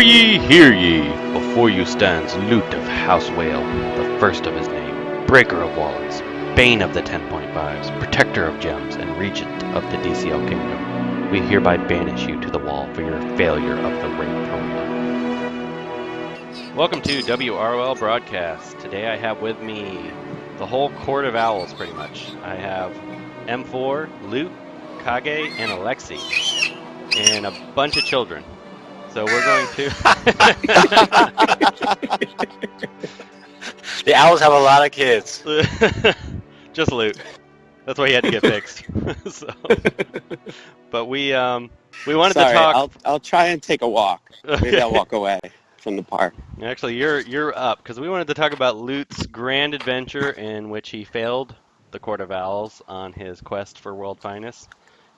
hear ye! Before you stands Lute of House Whale, the first of his name, breaker of wallets, bane of the 10.5s, protector of gems, and regent of the DCL kingdom. We hereby banish you to the wall for your failure of the Wraith arena. Welcome to WROL Broadcast. Today I have with me the whole court of owls, pretty much. I have M4, Lute, Kage, and Alexi, and a bunch of children. So we're going to... The owls have a lot of kids. Just Lute. That's why he had to get fixed. But we wanted to talk... I'll try and take a walk. Maybe Okay. I'll walk away from the park. Actually, you're up, because we wanted to talk about Lute's grand adventure in which he failed the Court of Owls on his quest for World Finest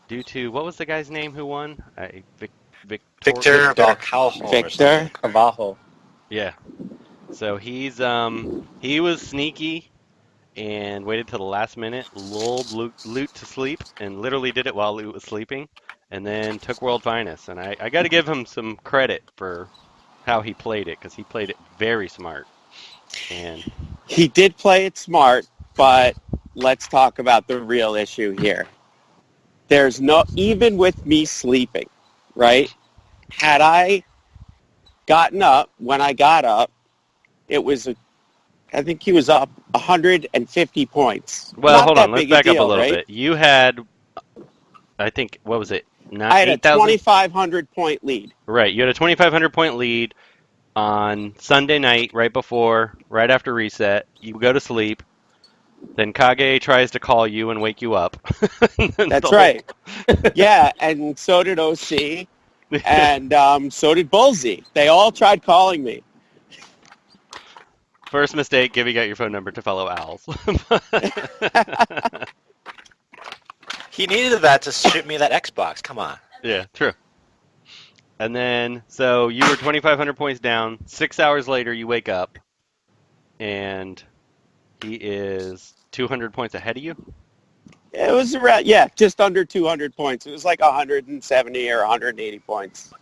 due to... What was the guy's name who won? Victor Carvalho. Yeah. So he was sneaky and waited till the last minute, lulled Lute to sleep, and literally did it while Lute was sleeping, and then took World Finest. And I got to give him some credit for how he played it, because he played it very smart. And he did play it smart, but let's talk about the real issue here. There's no, even with me sleeping, right? Had I gotten up, when I got up, it was, I think he was up 150 points. well, Not hold that on, let's big a back up a deal, little right? bit. You had, I think, what was it? I had a 8,000? 2,500 point lead. Right, you had a 2,500 point lead on Sunday night, right after reset. You go to sleep. Then Kage tries to call you and wake you up. That's right. Yeah, and so did OC, and so did Bullseye. They all tried calling me. First mistake, giving out your phone number to fellow owls. He needed that to ship me that Xbox. Come on. Yeah, true. And then, so you were 2,500 points down. 6 hours later, you wake up, and he is 200 points ahead of you? It was around, just under 200 points. It was like 170 or 180 points.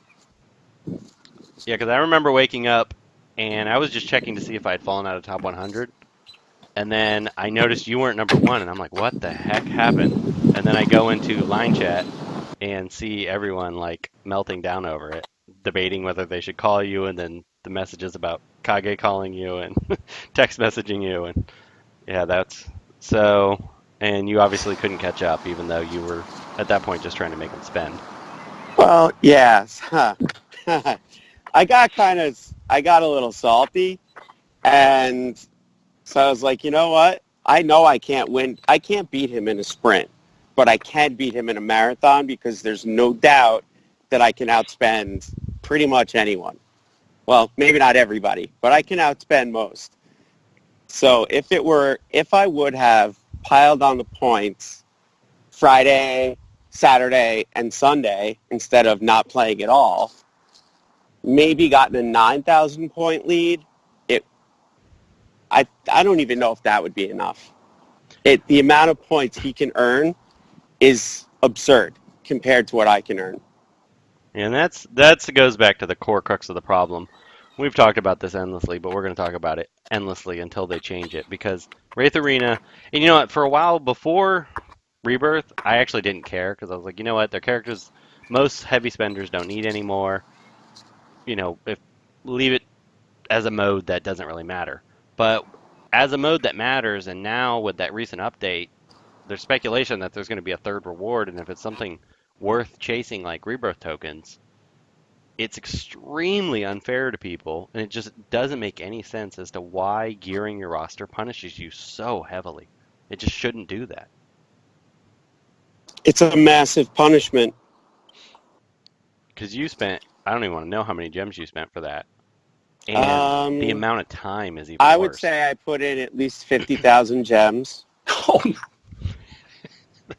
Yeah, because I remember waking up, and I was just checking to see if I had fallen out of top 100. And then I noticed you weren't number one, and I'm like, what the heck happened? And then I go into line chat and see everyone, like, melting down over it, debating whether they should call you, and then the messages about Kage calling you and text messaging you. And yeah, that's... So... And you obviously couldn't catch up, even though you were, at that point, just trying to make him spend. Well, yes. I got a little salty, and so I was like, you know what? I know I can't win. I can't beat him in a sprint, but I can beat him in a marathon because there's no doubt that I can outspend pretty much anyone. Well, maybe not everybody, but I can outspend most. So if I would have piled on the points Friday, Saturday, and Sunday instead of not playing at all, maybe gotten a 9,000 point lead, I don't even know if that would be enough. The amount of points he can earn is absurd compared to what I can earn. And that goes back to the core crux of the problem. We've talked about this endlessly, but we're going to talk about it endlessly until they change it, because Wraith Arena, and you know what, for a while before Rebirth, I actually didn't care, because I was like, you know what, their characters, most heavy spenders don't need anymore. You know, leave it as a mode that doesn't really matter. But as a mode that matters, and now with that recent update, there's speculation that there's going to be a third reward, and if it's something worth chasing like Rebirth tokens, it's extremely unfair to people, and it just doesn't make any sense as to why gearing your roster punishes you so heavily. It just shouldn't do that. It's a massive punishment. Because you spent, I don't even want to know how many gems you spent for that. And the amount of time is even worse. I would say I put in at least 50,000 gems.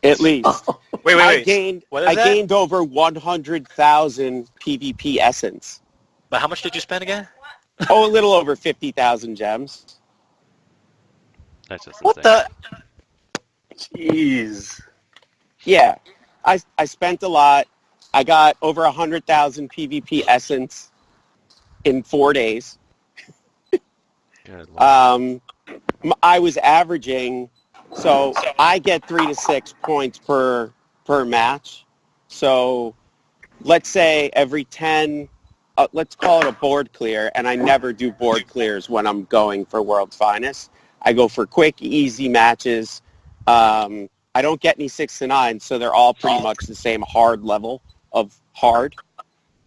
At least. Wait. I gained over 100,000 PvP essence. But how much did you spend again? Oh, a little over 50,000 gems. That's just insane. What the? Jeez. Yeah, I spent a lot. I got over 100,000 PvP essence. in 4 days. Good Lord. I was averaging, so I get 3 to 6 points per match. So let's say every 10, let's call it a board clear, and I never do board clears when I'm going for World's Finest. I go for quick, easy matches. I don't get any 6 to 9, so they're all pretty much the same hard level of hard.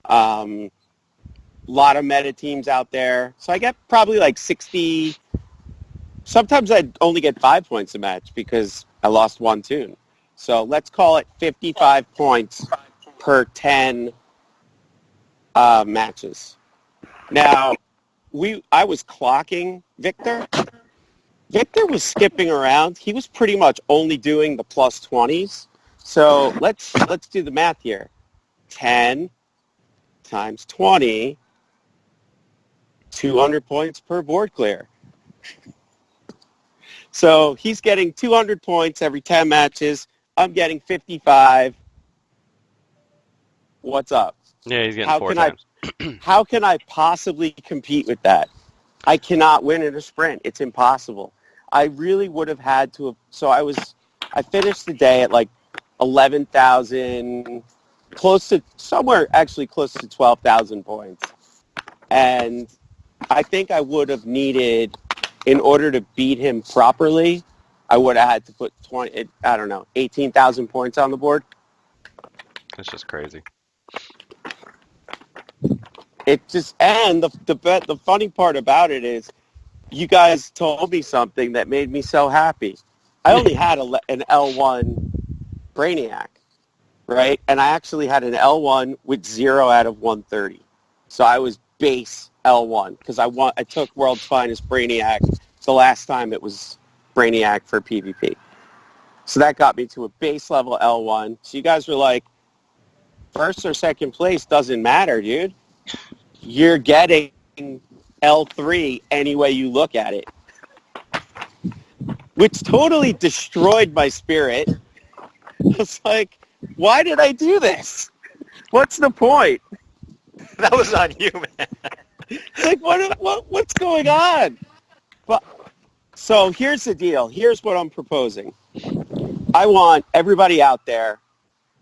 Lot of meta teams out there. So I get probably like 60. Sometimes I only get 5 points a match because I lost one tune. So let's call it 55 points per 10 matches. Now, I was clocking Victor. Victor was skipping around. He was pretty much only doing the plus 20s. So let's do the math here. 10 times 20, 200 points per board clear. So he's getting 200 points every 10 matches. I'm getting 55. What's up? Yeah, he's getting 4 times. How can I possibly compete with that? I cannot win in a sprint. It's impossible. I really would have had to have. So I finished the day at like 11,000, close to 12,000 points. And I think I would have needed, in order to beat him properly, I would have had to put 18,000 points on the board. That's just crazy. It just, and the funny part about it is, you guys told me something that made me so happy. I only had an L1 Brainiac, right? And I actually had an L1 with 0 out of 130. So I was base L1 because I took World's Finest Brainiac the last time it was Brainiac for PvP. So that got me to a base level L1. So you guys were like, first or second place doesn't matter, dude. You're getting L3 any way you look at it. Which totally destroyed my spirit. I was like, why did I do this? What's the point? That was on you, man. Like, what's going on? But, so here's the deal. Here's what I'm proposing. I want everybody out there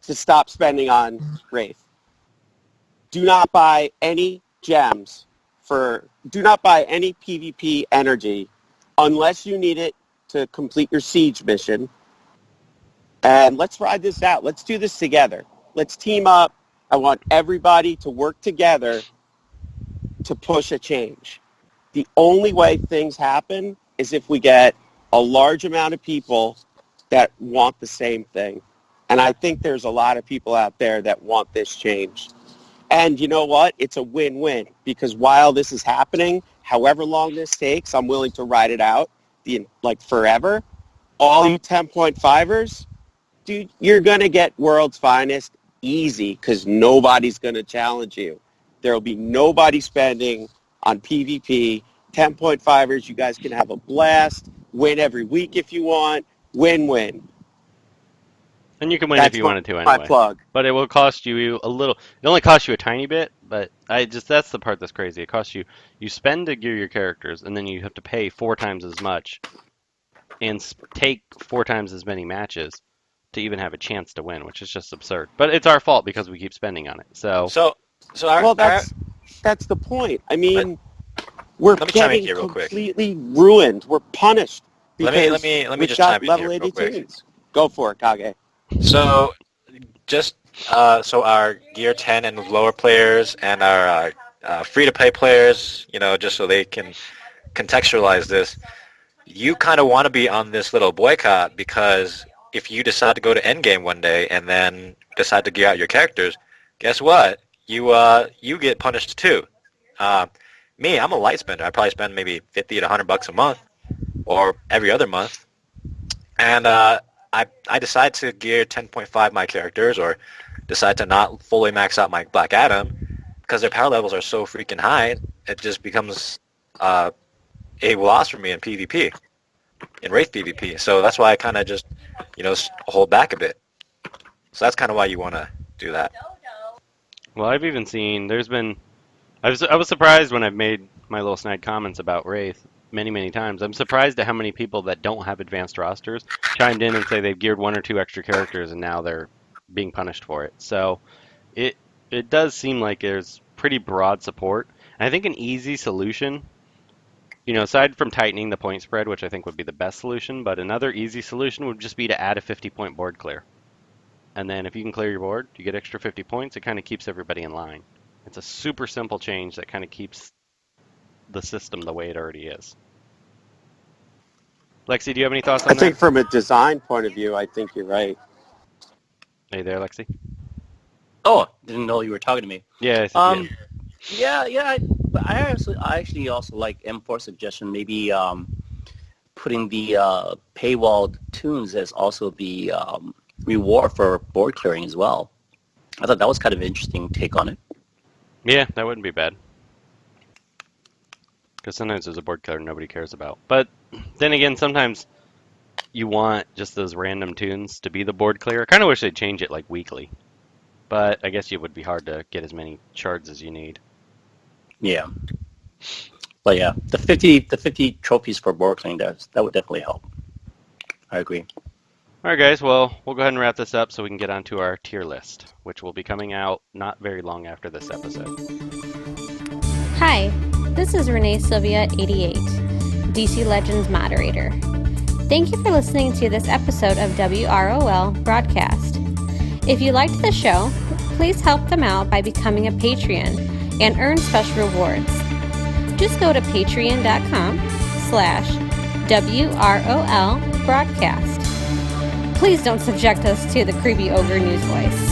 to stop spending on Wraith. Do not buy any gems do not buy any PvP energy unless you need it to complete your siege mission. And let's ride this out. Let's do this together. Let's team up. I want everybody to work together to push a change. The only way things happen is if we get a large amount of people that want the same thing. And I think there's a lot of people out there that want this change. And you know what? It's a win-win because while this is happening, however long this takes, I'm willing to ride it out forever. All you 10.5ers, dude, you're going to get World's Finest easy because nobody's going to challenge you. There will be nobody spending on PvP. 10.5ers, you guys can have a blast, win every week if you want, win-win. And you can win if you wanted to anyway. My plug. But it will cost you a little. It only costs you a tiny bit, but that's the part that's crazy. It costs you spend to gear your characters, and then you have to pay 4 times as much and take 4 times as many matches to even have a chance to win, which is just absurd. But it's our fault because we keep spending on it. That's the point. I mean, we're getting here real quick. Completely ruined. We're punished because let me we've just got chime in level here real 80 quick. teams. Go for it, Kage. So, just so our Gear 10 and lower players and our free-to-play players, just so they can contextualize this, you kind of want to be on this little boycott because if you decide to go to endgame one day and then decide to gear out your characters, guess what? You get punished too. Me, I'm a light spender. I probably spend maybe $50 to $100 a month or every other month. And I decide to gear 10.5 my characters or decide to not fully max out my Black Adam because their power levels are so freaking high, it just becomes a loss for me in PvP, in Wraith PvP. So that's why I kind of just, hold back a bit. So that's kind of why you want to do that. Well, I've even seen there's been I was surprised when I've made my little snide comments about Wraith many times. I'm surprised at how many people that don't have advanced rosters chimed in and say they've geared 1 or 2 extra characters and now they're being punished for it. So it it does seem like there's pretty broad support. And I think an easy solution, aside from tightening the point spread, which I think would be the best solution, but another easy solution would just be to add a 50-point board clear. And then if you can clear your board, you get extra 50 points. It kind of keeps everybody in line. It's a super simple change that kind of keeps the system the way it already is. Lexi, do you have any thoughts on I that? think from a design point of view, I think you're right. Are you there, Lexi? Oh, didn't know you were talking to me. Yeah. Yeah. But I actually also like M4's suggestion. Maybe putting the paywalled tunes as also the reward for board clearing as well. I thought that was kind of an interesting take on it. Yeah, that wouldn't be bad. Because sometimes there's a board clear nobody cares about. But then again, sometimes you want just those random tunes to be the board clear. I kind of wish they'd change it like weekly. But I guess it would be hard to get as many shards as you need. Yeah. But yeah, the 50 trophies for board clearing, that would definitely help. I agree. All right, guys. Well, we'll go ahead and wrap this up so we can get onto our tier list, which will be coming out not very long after this episode. Hi, this is Renee Sylvia 88, DC Legends moderator. Thank you for listening to this episode of WROL Broadcast. If you liked the show, please help them out by becoming a Patreon and earn special rewards. Just go to patreon.com/WROL Broadcast. Please don't subject us to the creepy ogre news voice.